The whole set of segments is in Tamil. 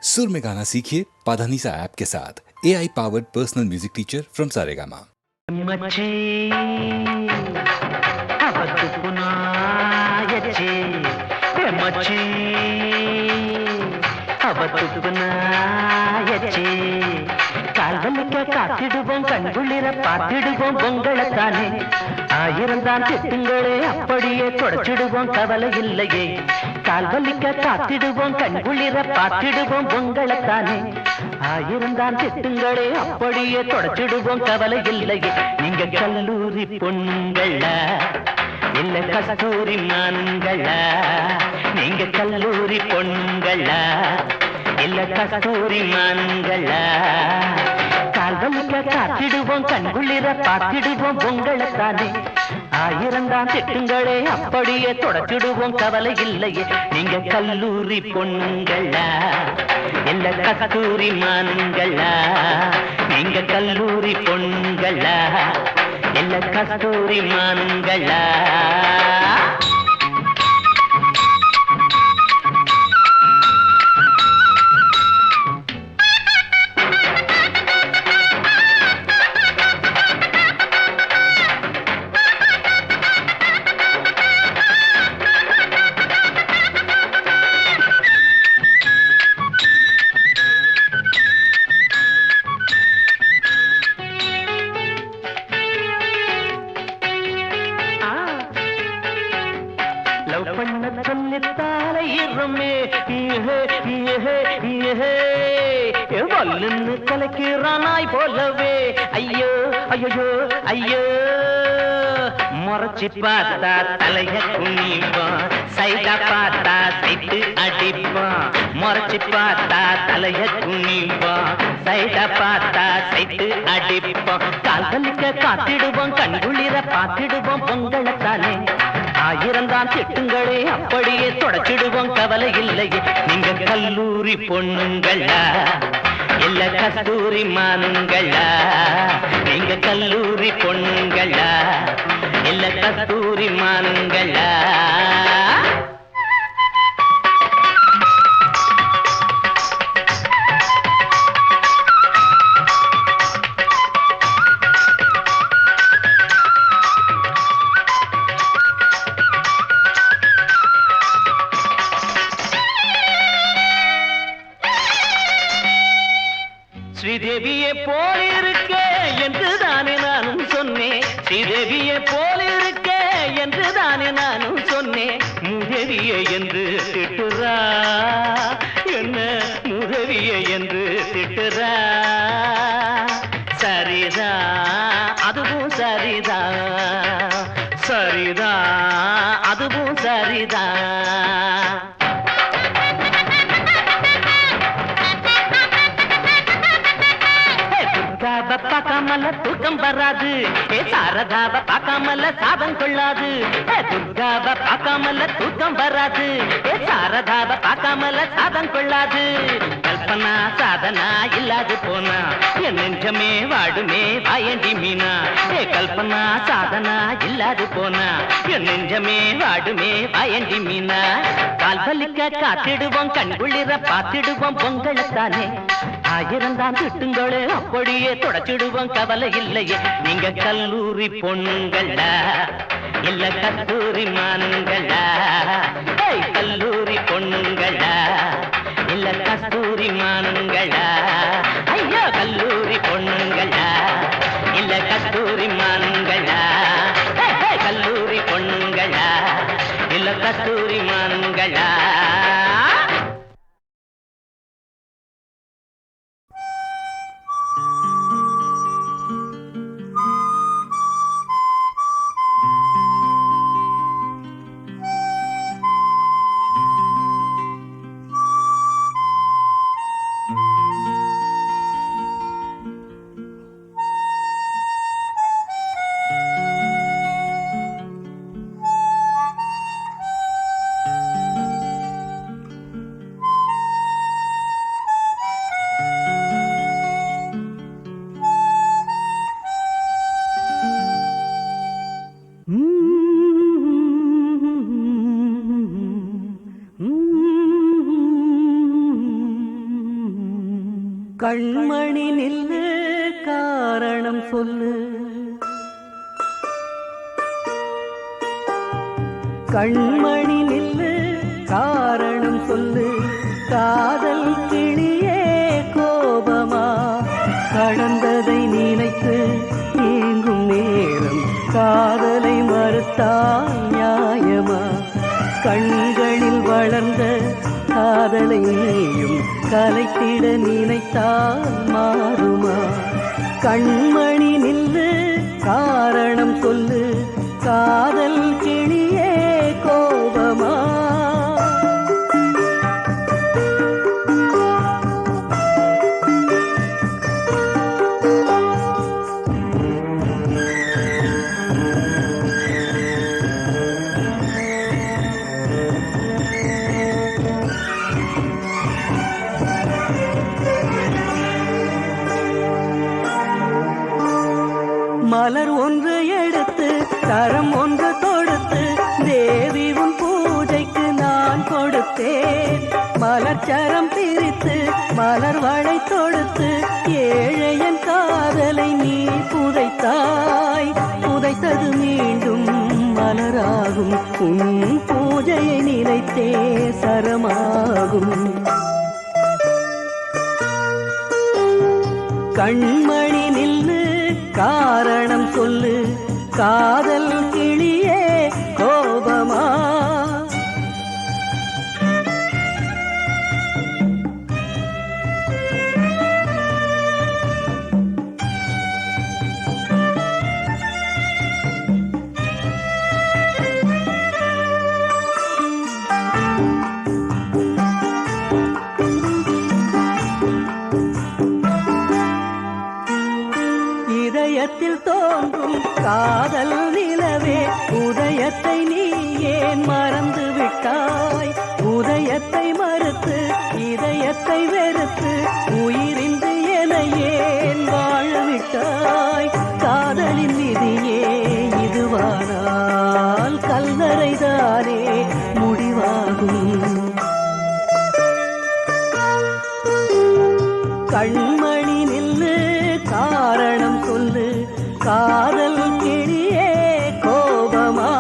सुर में गाना सीखिए पाधानीसा ऐप के साथ AI powered personal music teacher from Saregama. मच्छी ಅವತ್ತು ಪುನಃ ಎಚ್ಚೆ ಮಚ್ಚಿ ಅವತ್ತು ಪುನಃ ಎಚ್ಚೆ கால்வலிக்க காத்திடுவோம் கண்குளிர பார்த்திடுவோம் பொங்கலத்தானே ஆயிரந்தான் திட்டுங்களே அப்படியே தொடச்சிடுவோம் கவலை இல்லையே கால்வலிக்க காத்திடுவோம் கண்குளிர பார்த்திடுவோம் பொங்கலத்தானே ஆயிரந்தான் திட்டுங்களே அப்படியே தொடச்சிடுவோம் கவலை இல்லையே நீங்க கல்லூரி பொண்ணுங்களா இல்ல கஸ்தூரி மான்களா நீங்க கல்லூரி பொண்ணுங்களா இல்ல கஸ்தூரி மான்களா கால்வலிக்க காத்திடுவோம் கண்குளிர பார்த்திடுவோம் பொங்கலத்தானே ஆயிரந்தான் திட்டுங்களே அப்படியே தொடச்சிடுவோம் கவலை இல்லையே நீங்க கல்லூரி பொண்ணுங்களா இல்ல கஸ்தூரி மான்களா நீங்க கல்லூரி பொண்ணுங்களா இல்ல கஸ்தூரி மான்களா வல்லுன்னு கலக்கிறானாய் போலவே ஐயோ ஐயோ ஐயோ முறைச்சி பார்த்தா தலைய குனிவான் சைடா பார்த்தா சைட்டு அடிப்பான் முறைச்சி பார்த்தா தலைய குனிவான் சைடா பார்த்தா சைட்டு அடிப்பான் கால்வலிக்க காத்திடுவோம் கண்குளிர பார்த்திடுவோம் பொங்கலத்தானே ஆயிரந்தான் திட்டுங்களே அப்படியே தொடச்சிடுவோம் கவலை இல்லையே நீங்க கல்லூரி பொண்ணுங்களா இல்ல கஸ்தூரி மானுங்களா நீங்க கல்லூரி பொண்ணுங்களா இல்ல கஸ்தூரி மானுங்களா ஸ்ரீதேவியை போல இருக்க என்று தானே நானும் சொன்னேன் ஸ்ரீதேவியை போல இருக்க என்று தானே நானும் சொன்னேன் முதவியை என்று திட்டுறா என்ன முதவியை என்று திட்டுறா சரிதா அதுவும் சரிதா சரிதா அதுவும் சரிதா பார்க்காமல தூக்கம் வராது சாரதாவ பார்க்காமல சாதம் கொள்ளாது துர்காவ பார்க்காமல தூக்கம் வராது சாரதாவ பார்க்காமல சாதம் கொள்ளாது கல்பனா சாதனா இல்லாது போனா என் நெஞ்சமே வாடுமே வாயண்டி மீனா கல்பனா சாதனா இல்லாது போனா என் நெஞ்சமே வாடுமே வாயண்டி மீனா கால்வலிக்க காத்திடுவோம் கண்குளிர பார்த்திடுவோம் பொங்கலத்தானே ஆயிரந்தான் திட்டுங்களே அப்படியே தொடச்சிடுவோம் கவலை இல்லையே நீங்க கல்லூரி பொண்ணுங்களா இல்ல கஸ்தூரி மானுங்களா கல்லூரி பொண்ணுங்களா இல்ல கஸ்தூரி மானுங்களா ஐயா கல்லூரி பொண்ணுங்களா இல்ல கஸ்தூரி மானுங்களா கல்லூரி பொண்ணுங்களா இல்ல கஸ்தூரி மானுங்களா கண்மணி நில்லு காரணம் சொல்லு, கண்மணி நில்லு காரணம் சொல்லு, காதல் கிளியே கோபமா, கடந்ததை நினைத்து ஏங்கும் நேரம் காதலை மறுத்தால் நியாயமா, கண்களில் வளர்ந்த காதலை நீயும் கலைத்திட நினைத்தால் மாறுமா, கண்மணி நில்லு காரணம் சொல்லு, காதல் கிளியே கோபமா. மலர் ஒன்று எடுத்து கரம் ஒன்று கொடுத்து தேவி உன் பூஜைக்கு நான் கொடுத்தேன், மலர் சரம் பிரித்து மலர் வளை தொடுத்து ஏழையன் காதலை நீ புதைத்தாய், புதைத்தது மீண்டும் மலராகும், உன் பூஜையை நினைத்தே சரமாகும், கண்மணி நில்லு காரணம் சொல்லு, காதல் கிளியே கோபமா. இதயத்தில் தோன்றும் காதல் நிலவே, உதயத்தை நீ ஏன் மறந்து விட்டாய், உதயத்தை மறுத்து இதயத்தை வெறுத்து உயிரின்றி என ஏன் வாழ விட்டாய், காதலின் விதியே இதுவானால் கல்லறைதானே முடிவாகும், கண்மணி நில்லு காரணம் சொல்லு, காதல் கிளியே கோபமா.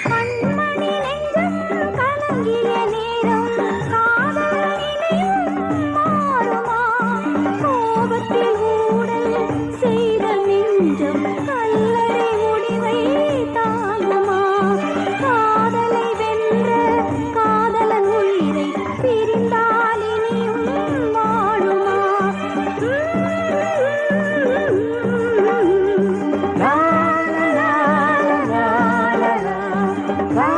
கண்மணி நெஞ்சம் கலங்கிய நேரம் காதல் நிலையும் மாறுமா, கோபத்தில் ஊடல் செய்த நெஞ்சம் கல்லறை முடிவை தாங்குமா, காதலை வென்ற காதலன் உயிரை பிரிந்தால் இனியும் வாழுமா. லா லா லா லா லா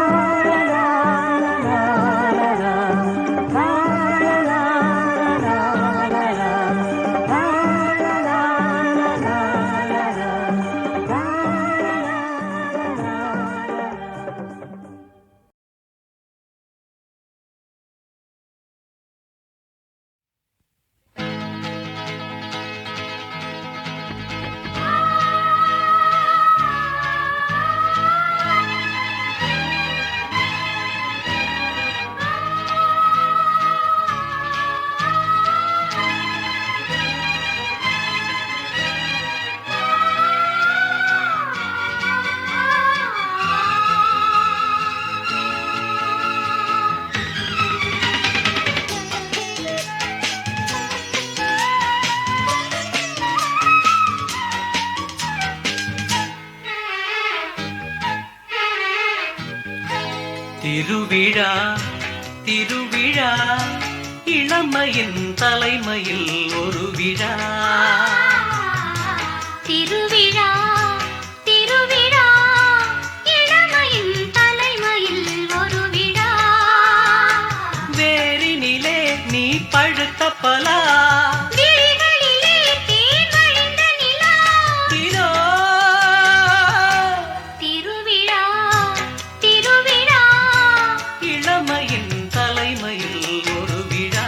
திருவிழா திருவிழா இளமையின் தலைமையில் ஒரு விழா, திருவிழா திருவிழா இளமையின் தலைமையில் ஒரு விழா, வேரினிலே நீ பழுத்த பலா, விழிகளிலே தேன் வழிந்த நிலா, இதோ திருவிழா திருவிழா இளமையின் தலைமையில் ஒரு விழா.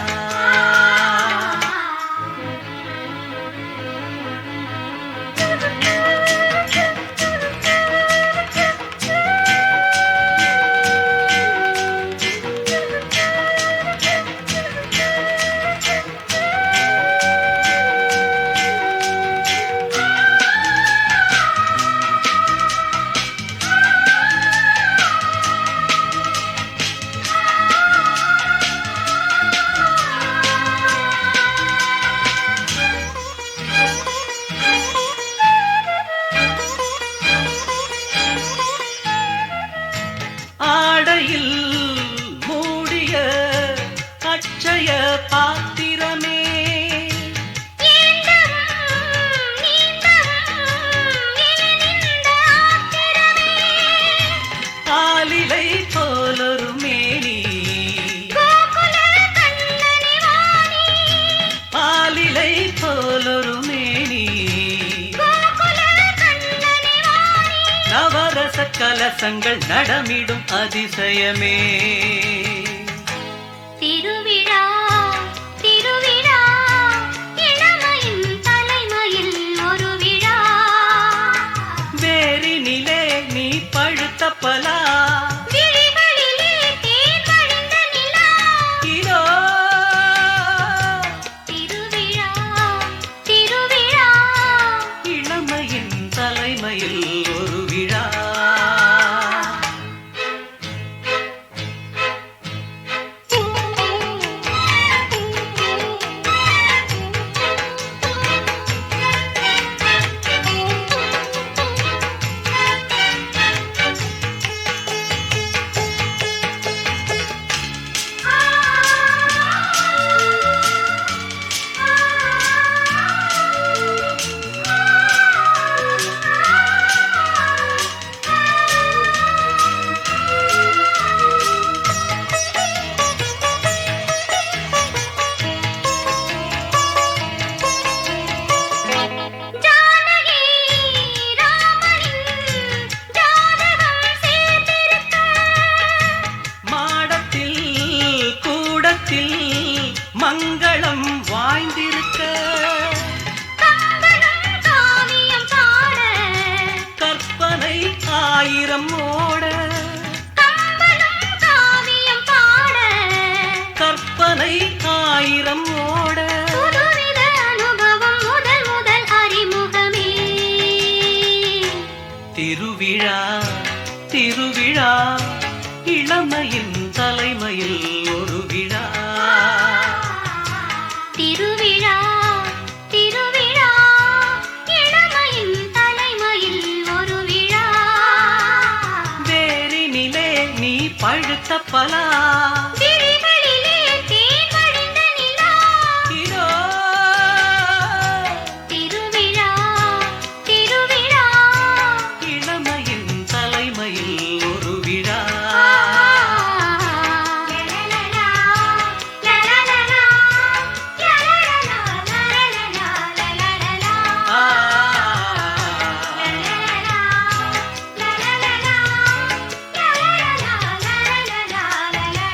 பரவச கலசங்கள் நடமிடும் அதிசயமே. திருவிழா திருவிழா இளமையின் தலைமையில் ஒரு விழா. வேரினிலே நீ பழுத்த பலா, விழிகளிலே தேன் வழிந்த நிலா. இதோ திருவிழா திருவிழா இளமையின் தலைமையில் ஒரு விழா. ஜானகி ராமனின் ஜாதகம் சேர்ந்திருக்க. மாடத்தில் கூடத்தில் மங்களம் வாய்ந்திருக்க, கம்பனும் காவியம் பாட. கற்பனை ஆயிரம் ஓட, கம்பனும் காவியம் பாட. கற்பனை ஆயிரம் ஓட. புதுவித அனுபவம் முதல் முதல் அறிமுகமே. திருவிழா திருவிழா இளமையின் தலைமையில் ஒரு விழா. திருவிழா திருவிழா இளமையின் தலைமையில் ஒரு விழா. வேரினிலே நீ பழுத்த பலா, விழிகளிலே தேன் வழிந்த நிலா. இதோ திருவிழா திருவிழா இளமையின் தலைமையில் ஒரு விழா. லலலலா, லலலலா, லலலலா, லலலலா, லலலலா. ஆ, லலலலா, லலலலா, லலலலா, லலலலா, லலலலா.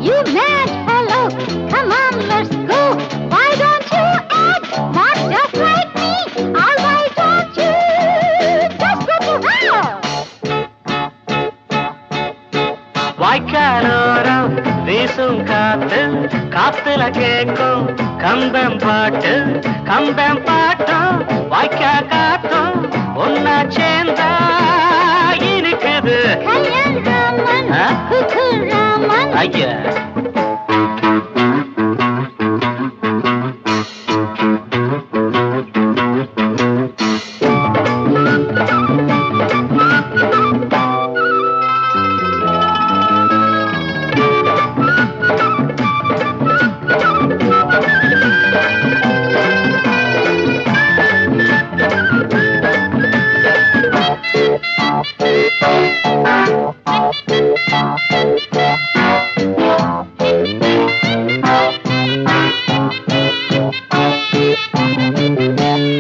You mad fellow, come on, let's go. Why don't you act not just like me? Or why don't you just go to hell? வாய்க்காலோரம் வீசும் காத்து காத்துல கேட்கும் கம்பம் பாட்டும் வாய்க்கா காத்தும் ஒன்னா சேர்ந்தா இருக்குது கல்யாண் ராமன், குக்கு ராமன். ஐயா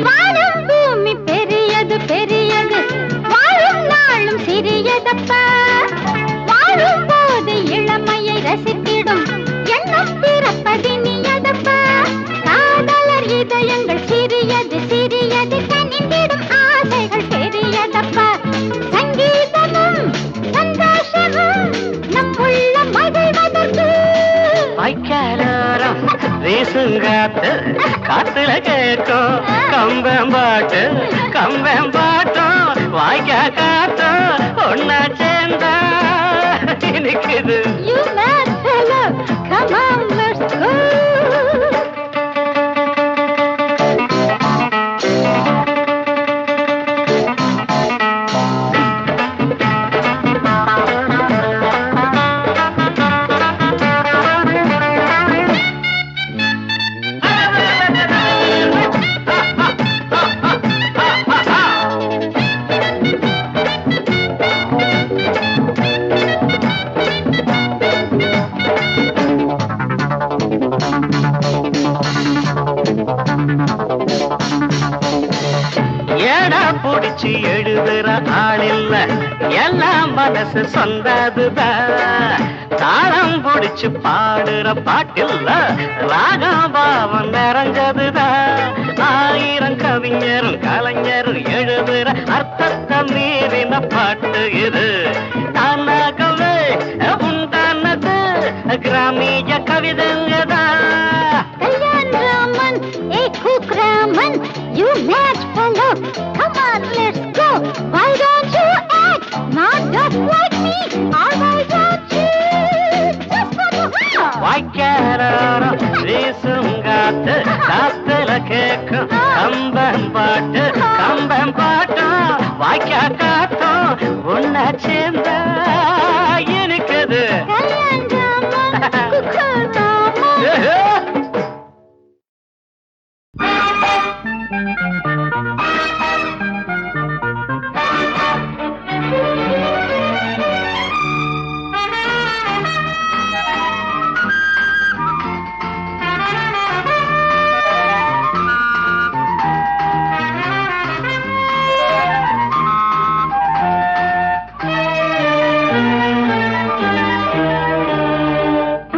வானம் பூமி பெரியது பெரியது, வாழும் நாளும் சிறியதப்பா. வாழும் போது இளமையை ரசித்திடும் எண்ணம் பிறப்பதினியதப்பா. காதலர் இதயங்கள் சிறியது சிறியது, கனிந்திடும் ஆசைகள் பெரியதப்பா. சங்கீதமும் சந்தோஷமும் நம் உள்ள மகிழ்வதற்கு. வாய்க்காலோரம் வீசுங்காத்து காத்துல கேட்கும் கம்பம் பாட்டும் வாய்க்கா காத்தும் ஒன்னா சேர்ந்தா இருக்குது You mad fellow, come on, let's go. ஏடா புடிச்சு எழுதுற ஆளில்ல எல்லாம் மனசு சொந்ததுதான். தாளம் புடிச்சு பாடுற பாட்டில்ல ராகம் பாவம் நிறைஞ்சதுதான். ஆயிரம் கவிஞரும் கலைஞரும் எழுதுற அர்த்தத்தை மீறின பாட்டு இது. தானாகவே உண்டானது கிராமிய கவிதைங்கதான். Kalyan Raman, hey Cook Raman, you mad fellow, come on, let's go. Why don't you act not just like me? Or why don't you just go to hell? வாய்க்காலோரம் வீசுங்காத்து காத்துல கேட்கும் கம்பம் பாட்டும் வாய்க்கா காத்தும் ஒன்னா சேர்ந்தா இருக்குது Kalyan Raman, Cook Raman.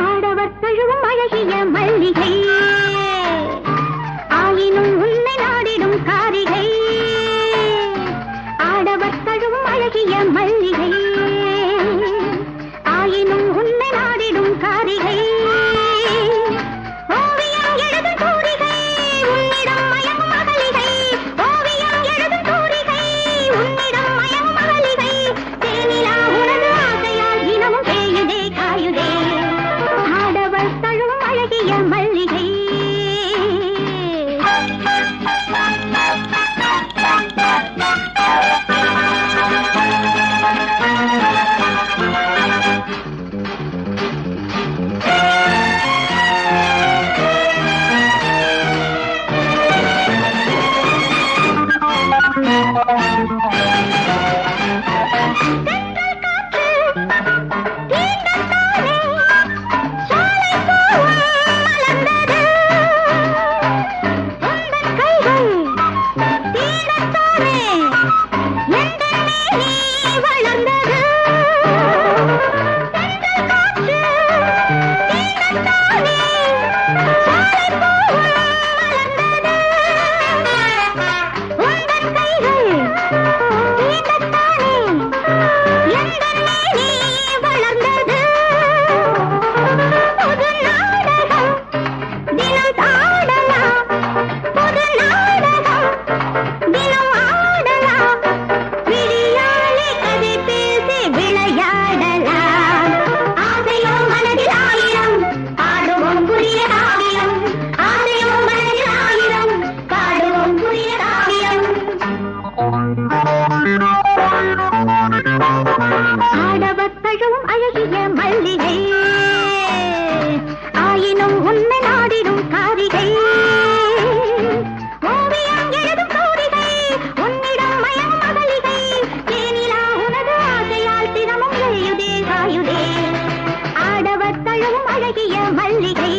ஆடவர் தழுவும் அழகிய மல்லிகை, ஆயினும் உன்னை நாடிடும் காரிகை. ஆடவர் தழுவும் அழகிய மல்லிகை, ஆயினும் உன்னை நாடிடும் காரிகை. ஓவியம் எழுதும் தூரிகை, உன்னிடம் மயங்கும் அகலிகை. ஓவியம் எழுதும் தூரிகை, உன்னிடம் மயங்கும் அகலிகை. தேனிலா உனது ஆசையால் தினமும் தேயுதே காயுதே. ஆடவர் தழுவும் அழகிய மல்லிகை. தென்றல் காற்று தீண்டத்தானே சாலை பூவும் மலர்ந்தது. உந்தன் கைகள் தீண்டத்தானே எந்தன் மேனி வளர்ந்தது. தென்றல் காற்று மல்லிகை ஆயினும் உன்னை நாடிடும் காரிகை ஓவியம் எழுதும் கோரிகை உன்னிடம் மயம் மகளிகை தேனிலா உனது ஆசையால் தினமும் எழுதே காயுதே ஆடவர் தழுவும் அழகிய மல்லிகை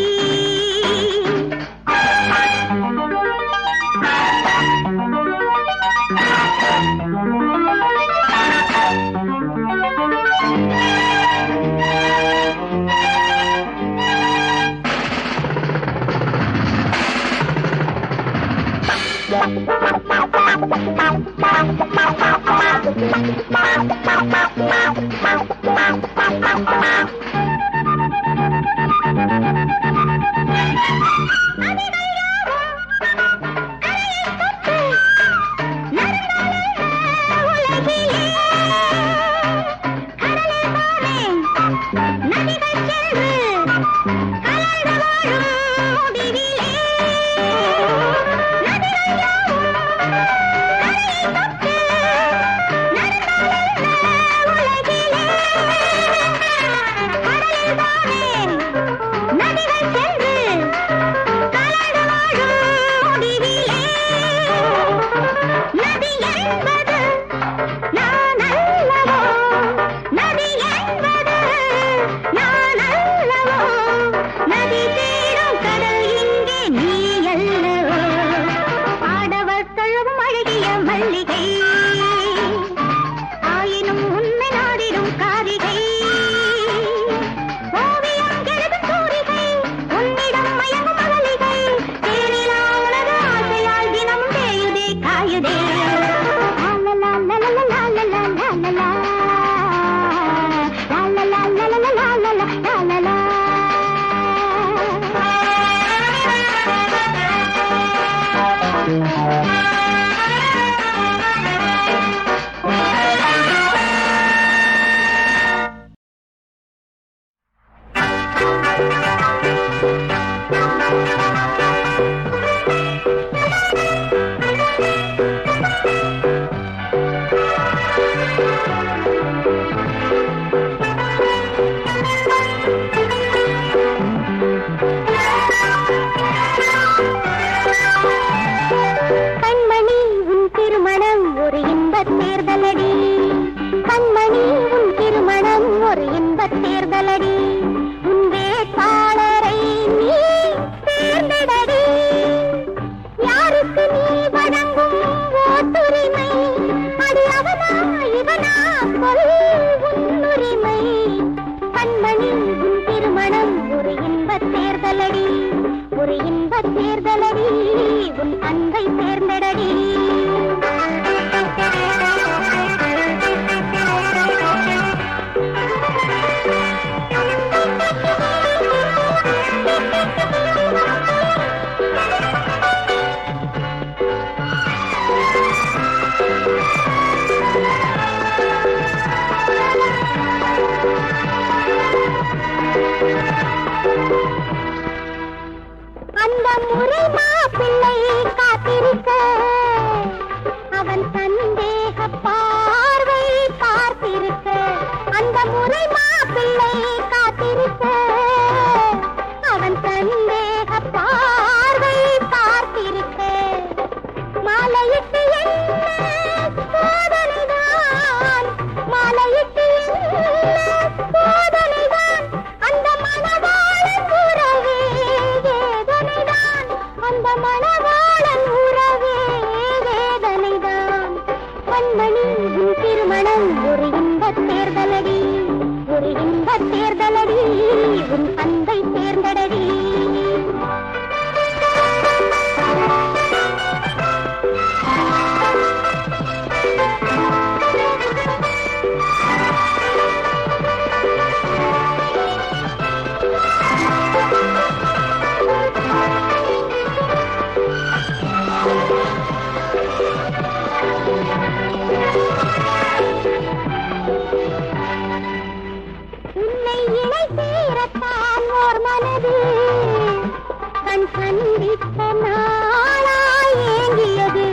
சந்தித்த நாளாய் ஏங்கியது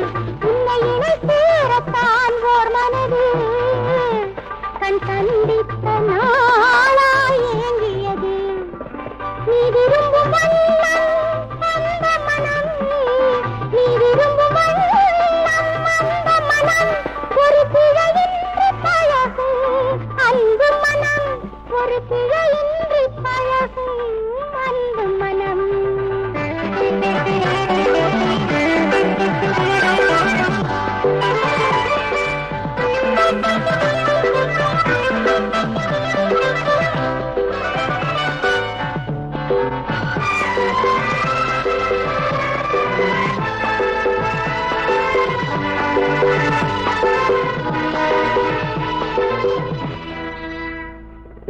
உன்னை இணைத்தேரத்தான் ஓர் மனது கண் சந்தித்த நாளாய் பழகும் அன்பு மனம்.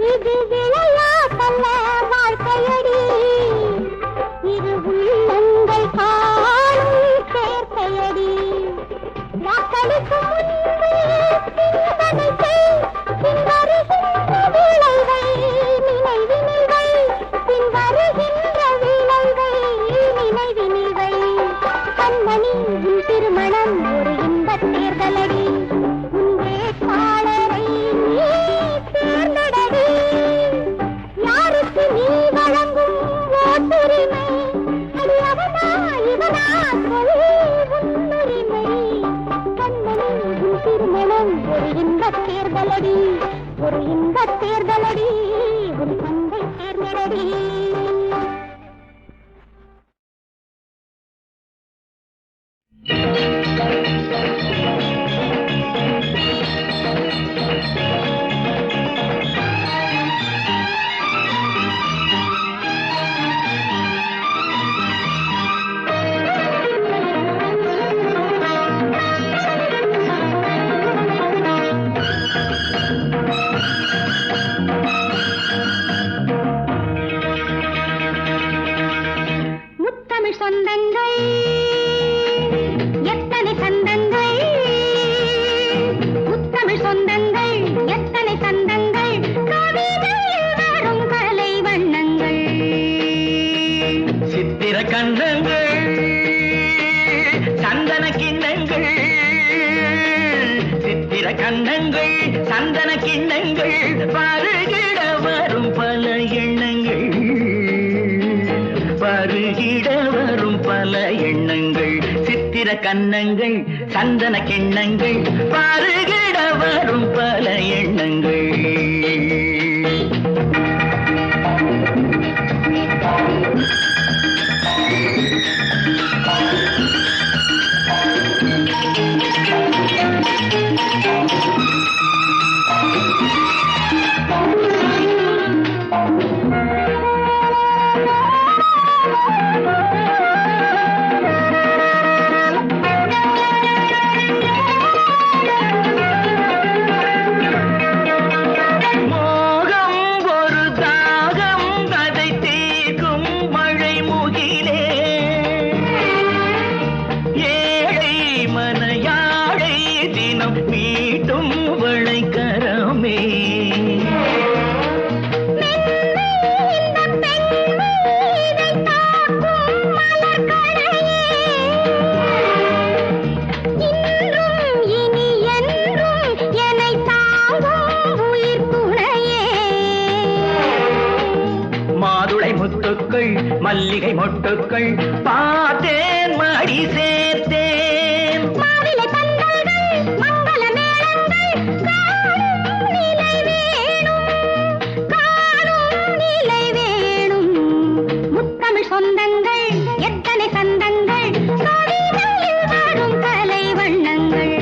இது விளையாட்டல்ல வாழ்க்கையடி, இது உள்ளங்கள் காணும் சேர்க்கையடி. வாக்களிக்கும் முன்பே சிந்தனை செய், பின்வருகின்ற விளைவை நினைவினில் வை, பின்வருகின்ற விளைவை நினைவினில் வை. கண்மணி உன் திருமணம் ஒரு இன்பத் தேர்தலடி, உன் வேட்பாளரை நீ தேர்ந்தெடடி. யாருக்கு நீ வழங்கும் ஓட்டுரிமை, அது அவனா இவனா சொல் உன்னுரிமை. கண்மணி உன் திருமணம் ஒரு இன்பத் தேர்தலடி, ஒரு இன்பத் தேர்தலடி, உன் பங்கை தேர்ந்தெடடி. முத்தமிழ் சொந்தங்கள் எத்தனை சந்தங்கள், முத்தமிழ் சொந்தங்கள் எத்தனை சந்தங்கள், கவிதையில் வரும் கலை வண்ணங்கள். சித்திர கண்ணங்கள் சந்தன கிண்ணங்கள், சித்திர கண்ணங்கள் சந்தன கிண்ணங்கள், பருகிட வரும் பல எண்ணங்கள், பருகிட வரும் பல எண்ணங்கள். சித்திர கண்ணங்கள் சந்தன கிண்ணங்கள், பருகிட வரும் பல எண்ணங்கள். முத்துக்கள் மல்லிகை மொட்டுக்கள் பார்த்தேன் மடி சேர்த்தேன். மாவிலை பந்தல்கள் மங்கள மேளங்கள் காணும் நிலை வேணும், காணும் நிலை வேணும். முத்தமிழ் சொந்தங்கள் எத்தனை சந்தங்கள், கவிதையில் வரும் கலை வண்ணங்கள்.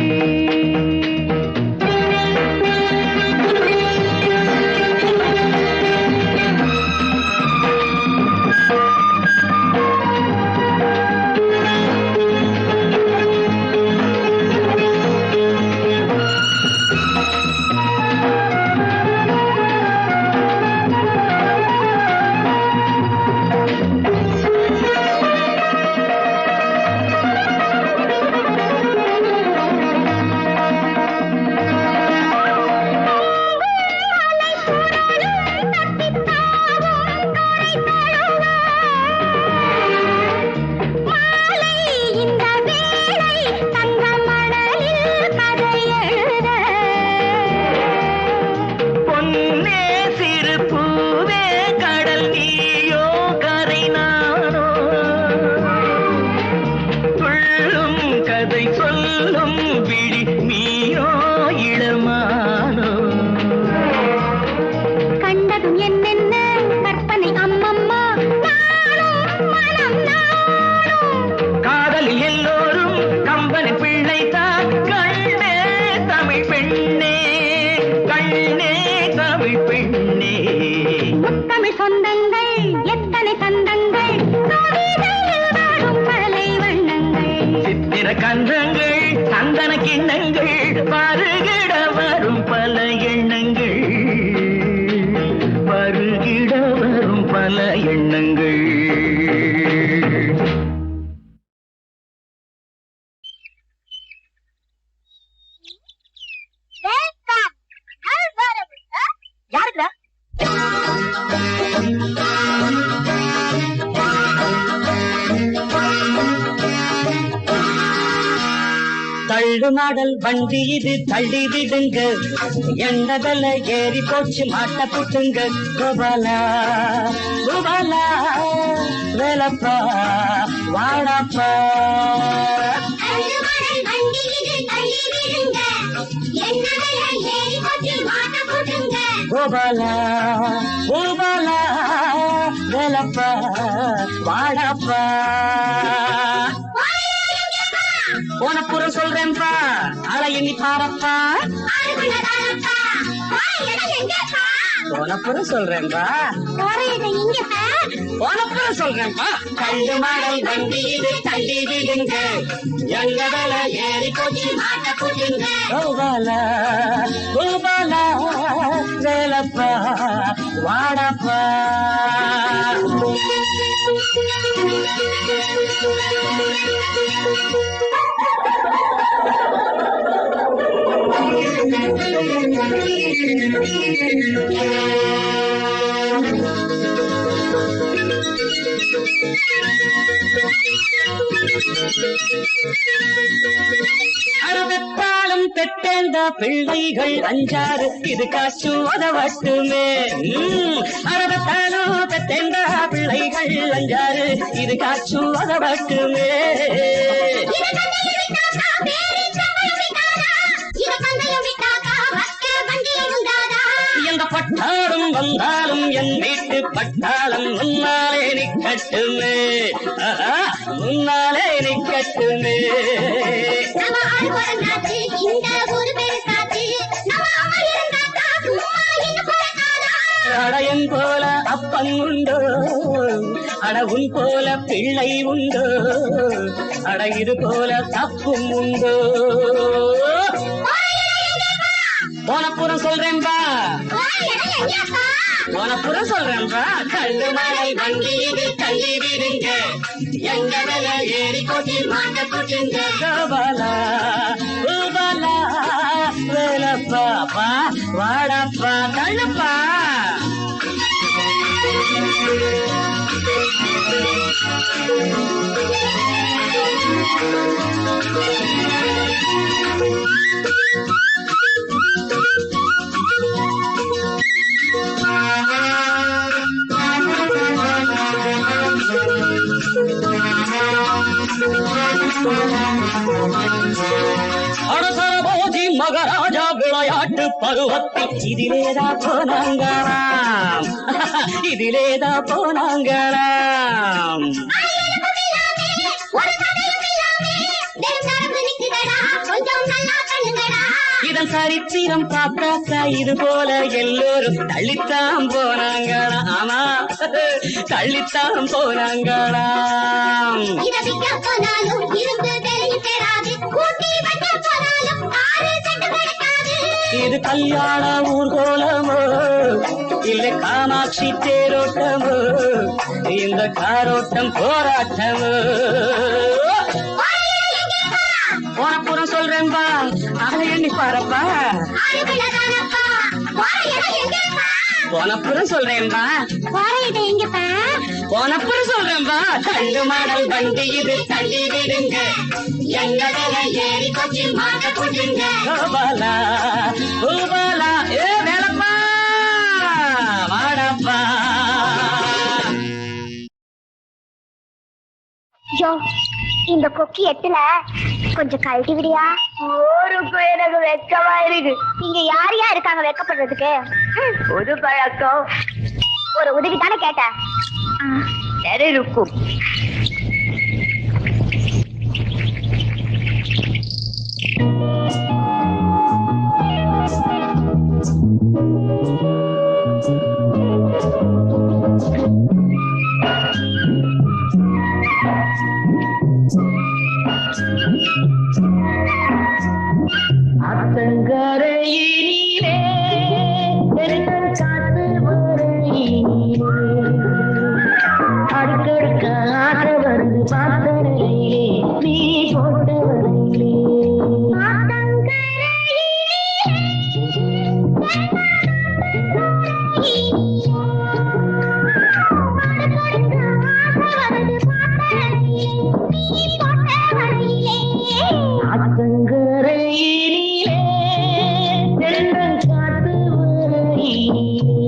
சொந்தங்கள் எத்தனை தந்தங்கள் காவிதையில் வாழும் மழலை வண்ணங்கள் சித்திர கந்தங்கள் சந்தன கிண்ணங்கள் பருகிட வரும் பல எண்ணங்கள் பருகிட வரும் பல எண்ணங்கள் யாருக்குடா தள்ளு மாடல் வண்டி இது தள்ளி விடுங்க எண்ணதல ஏறி போச்சு மாட்ட புட்டுங்க கோபாலா கோபாலா வேலப்பா வாழப்பா கோபாலா கோபாலா வேலப்பா வாழப்பா போனப்புறம் சொல்றேன்பா ஆளை எண்ணி பாரப்பா போனப்புறம் சொல்றேன்பா போனப்புறம் சொல்றேன்பா கண்டு மாடல் வண்டி இது தள்ளி விடுங்க எங்கடல ஏறி போச்சு மாட்ட போட்டுங்க கோபாலா கோபாலா வேலப்பா வாடப்பா அறவத்தாலும் பெற்றேந்த பிள்ளைகள் அஞ்சாறு இது காசு உதவட்டுமே அறவத்தாலும் பெற்றேந்த பிள்ளைகள் அஞ்சாறு இது காசு உதவட்டுமே எந்த பட்டாலும் வந்தாலும் என் வீட்டு பட்டாளம் முன்னாலே நிக்கட்டுமே முன்னாலே நிக்கட்டுமே அடையன் போல அப்பன் உண்டோ அடவுன் போல பிள்ளை உண்டோ அட இது போல தப்பும் உண்டோ போனப்புறம் சொல்றேன்பா போனப்புறம் சொல்றேன்பா கண்டு மலை வண்டி இது தள்ளி விடுங்க எங்க மேல ஏறி கொட்டி மாட்ட கொட்டுங்க கோபாலா கோபாலா வேலப்பா வாடப்பா கண்ணுப்பா அடசரபோஜி மகராஜா விளையாட்டு பருவத்தில் இதிலேதா போனாங்களாம் இதிலேதா போனாங்களாம் இதன் சரித்திரம் பார்த்தாக்கா இது போல எல்லோரும் தள்ளித்தான் போனாங்களாம் ஆமா தள்ளித்தான் போனாங்களாம் இது கல்யாண ஊர்கோலமோ இல்லை காமாட்சி தேரோட்டமோ இந்த காரோட்டம் போராட்டமோ போனப்புறம் சொல்றேன்பா அதை எண்ணி பாரப்பா போனப்புறம் சொல்றேன்பா போனப்புறம் சொல்றேன்பா கண்டு மாடல் வண்டி இது தள்ளி விடுங்க எங்கடல ஏறி கொச்சி மாட்ட போட்டுங்க கோபாலா கோபாலா ஏ வேலப்பா வாடப்பா இந்த கொக்கி எட்டுல கொஞ்சம் கழட்டி விடியா ஊருக்கும் எனக்கு வெக்கமா இருக்கு இங்க யார் யார் இருக்காங்க வெக்கப்படுறதுக்கு ஒரு பழக்கம் ஒரு உதவி தானே கேட்டேன் சரி இருக்கும் அத்தங்கரையிலே காத்து வரையிலே அடுக்கடுக்காக வருது பாத்தரையிலே நீ போட்ட வரையிலே அத்தங்கரையிலே காத்து வரையிலே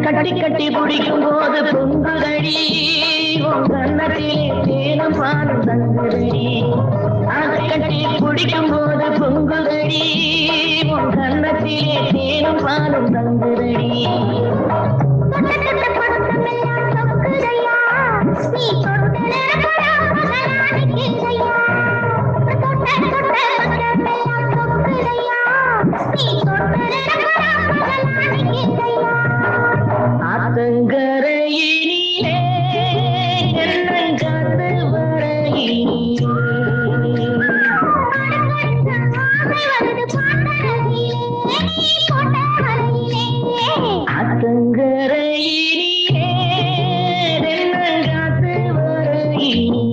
கட்டி கட்டி பிடிக்கும் போது பொங்குதடி உன் கண்ணத்திலே தேனும் பாலும் தங்குதடி அது கட்டி பிடிக்கும் போது பொங்குதடி உன் கண்ணத்திலே தேனும் பாலும் தங்குதடி அத்தங்கரையிலே காத்து வரையிலே அத்தங்கரையிலே காத்து வரையிலே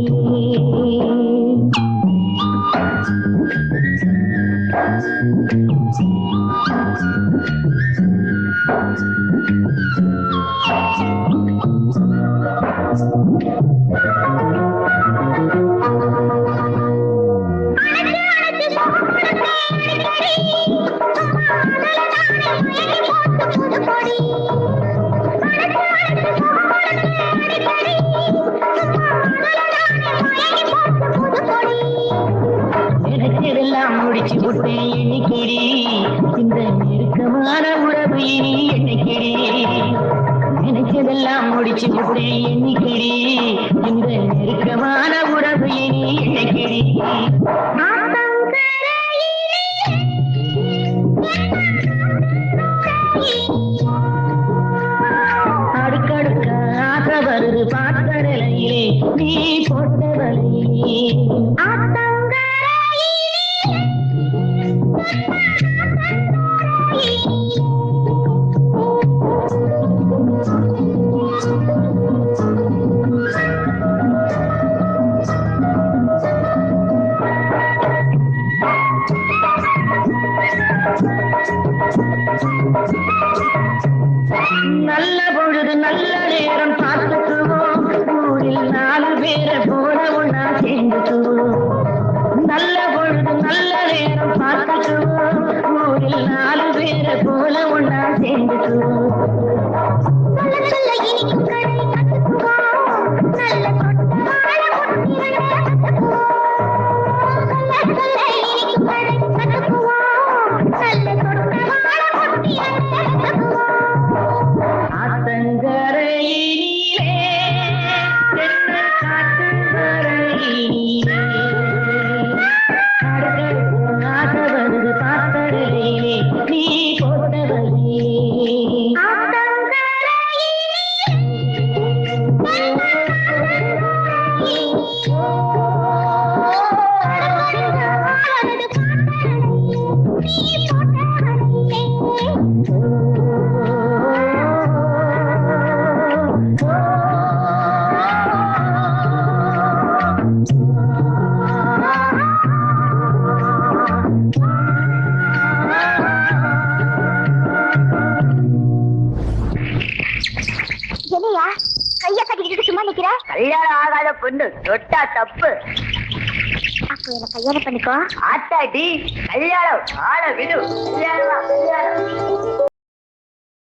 நினைச்சதெல்லாம் முடிச்சு விட்டேன் எண்ணிக்கிடி இந்த நெருக்கமான உறவு இனி எண்ணிக்கிடி நினைச்சதெல்லாம் முடிச்சு விட்டேன் எண்ணிக்கிடி இந்த நெருக்கமான உறவு இனி எண்ணிக்கிடி அடுக்கடுக்காக வருது பாத்தரையிலே நீ போட்ட வரையிலே நல்ல பொழுது நல்ல நேரம் பார்த்துக்குவோம் ஊரில் 4 பேரை போல ஒன்னா சேர்ந்துக்குவோம் நல்ல பொழுது நல்ல நேரம் பார்த்துக்குவோம் ஊரில் 4 பேரை போல ஒன்னா சேர்ந்துக்குவோம் அத்தங்கரையிலே காத்து வரையிலே அடுக்கடுக்காக வருது பாத்தரையிலே நீ போட்ட வரையிலே என்னையா கைய கட்டிக்கிட்டு சும்மா நிக்கிற? கல்யாணம் ஆகாத பொண்ணு தொட்டா தப்பு. அப்போ என்ன கல்யாணம் பண்ணிக்கோ. ஆத்தாடி கல்யாணம் ஆள விடு. கல்யாணம்